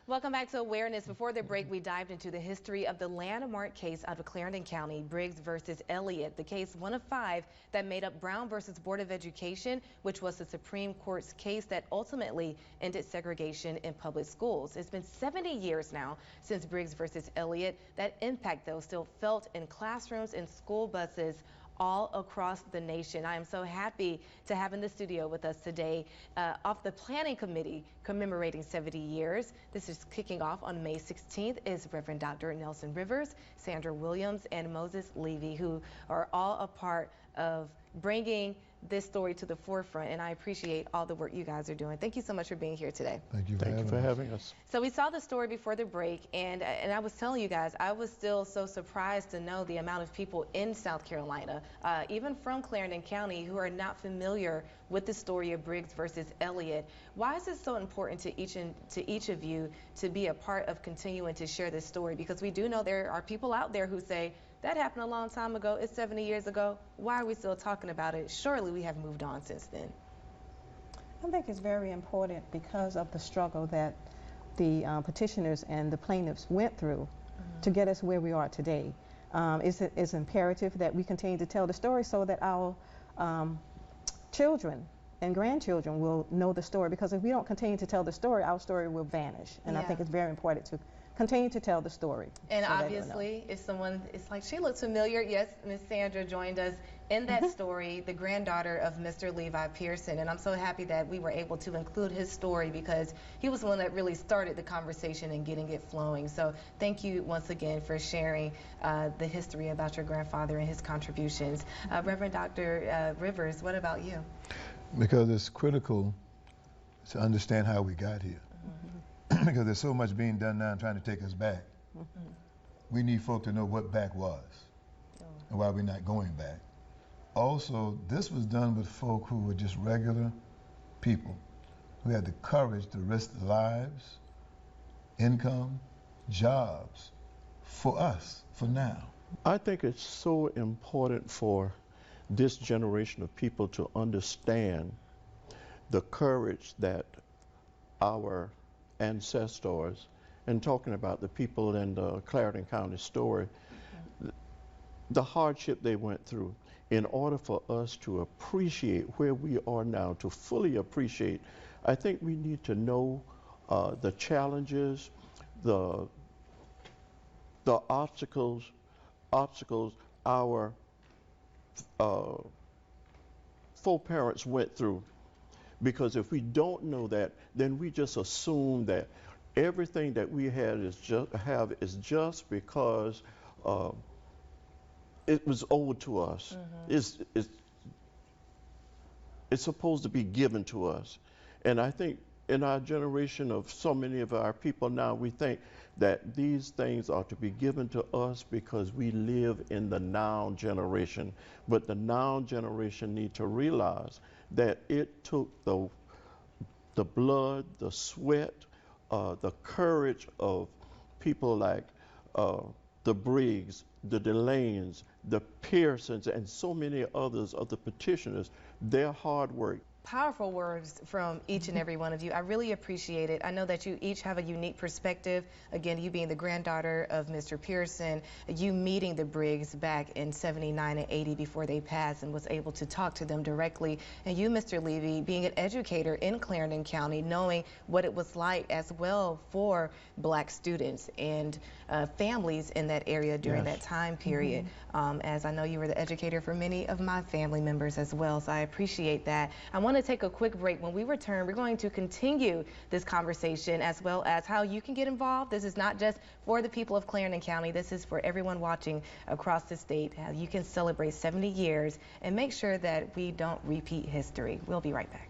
Welcome back to Awareness. Before the break, we dived into the history of the landmark case out of Clarendon County, Briggs versus Elliott, the case one of 5 that made up Brown versus Board of Education, which was the Supreme Court's case that ultimately ended segregation in public schools. It's been 70 years now since Briggs versus Elliott. That impact, though, still felt in classrooms and school buses all across the nation. I am so happy to have in the studio with us today off the Planning Committee commemorating 70 years. This is kicking off on May 16th is Reverend Dr. Nelson Rivers, Sandra Williams, and Moses Levy, who are all a part of bringing this story to the forefront, and I appreciate all the work you guys are doing. Thank you so much for being here today. Thank you for having us. So we saw the story before the break, and I was telling you guys, I was still so surprised to know the amount of people in South Carolina, even from Clarendon County, who are not familiar with the story of Briggs versus Elliott. Why is it so important to each of you to be a part of continuing to share this story? Because we do know there are people out there who say, that happened a long time ago. It's 70 years ago. Why are we still talking about it? Surely we have moved on since then. I think it's very important because of the struggle that the petitioners and the plaintiffs went through to get us where we are today. It's imperative that we continue to tell the story so that our children and grandchildren will know the story, because if we don't continue to tell the story, our story will vanish. And I think it's very important to continue to tell the story. And so obviously, if someone, it's like, she looks familiar. Yes, Miss Sandra joined us in that story, the granddaughter of Mr. Levi Pearson. And I'm so happy that we were able to include his story, because he was the one that really started the conversation and getting it flowing. So thank you once again for sharing the history about your grandfather and his contributions. Reverend Dr. Rivers, what about you? Because it's critical to understand how we got here. Because there's so much being done now trying to take us back. We need folk to know what back was and why we're not going back. Also, this was done with folk who were just regular people, who had the courage to risk their lives, income, jobs, for us, for now. I think it's so important for this generation of people to understand the courage that our ancestors, and talking about the people in the Clarendon County story, the hardship they went through, in order for us to appreciate where we are now, to fully appreciate, I think we need to know the challenges, the obstacles our foreparents went through. Because if we don't know that, then we just assume that everything that we is just because it was owed to us. It's supposed to be given to us. And I think in our generation of so many of our people now, we think that these things are to be given to us because we live in the now generation. But the now generation need to realize that it took the blood, the sweat, the courage of people like the Briggs, the Delanes, the Pearsons, and so many others of the petitioners, their hard work. Powerful words from each and every one of you. I really appreciate it. I know that you each have a unique perspective. Again, you being the granddaughter of Mr. Pearson, you meeting the Briggs back in 79 and 80 before they passed and was able to talk to them directly. And you, Mr. Levy, being an educator in Clarendon County, knowing what it was like as well for black students and families in that area during that time period. As I know you were the educator for many of my family members as well, so I appreciate that. I want to take a quick break. When we return, we're going to continue this conversation as well as how you can get involved. This is not just for the people of Clarendon County. This is for everyone watching across the state. How you can celebrate 70 years and make sure that we don't repeat history. We'll be right back.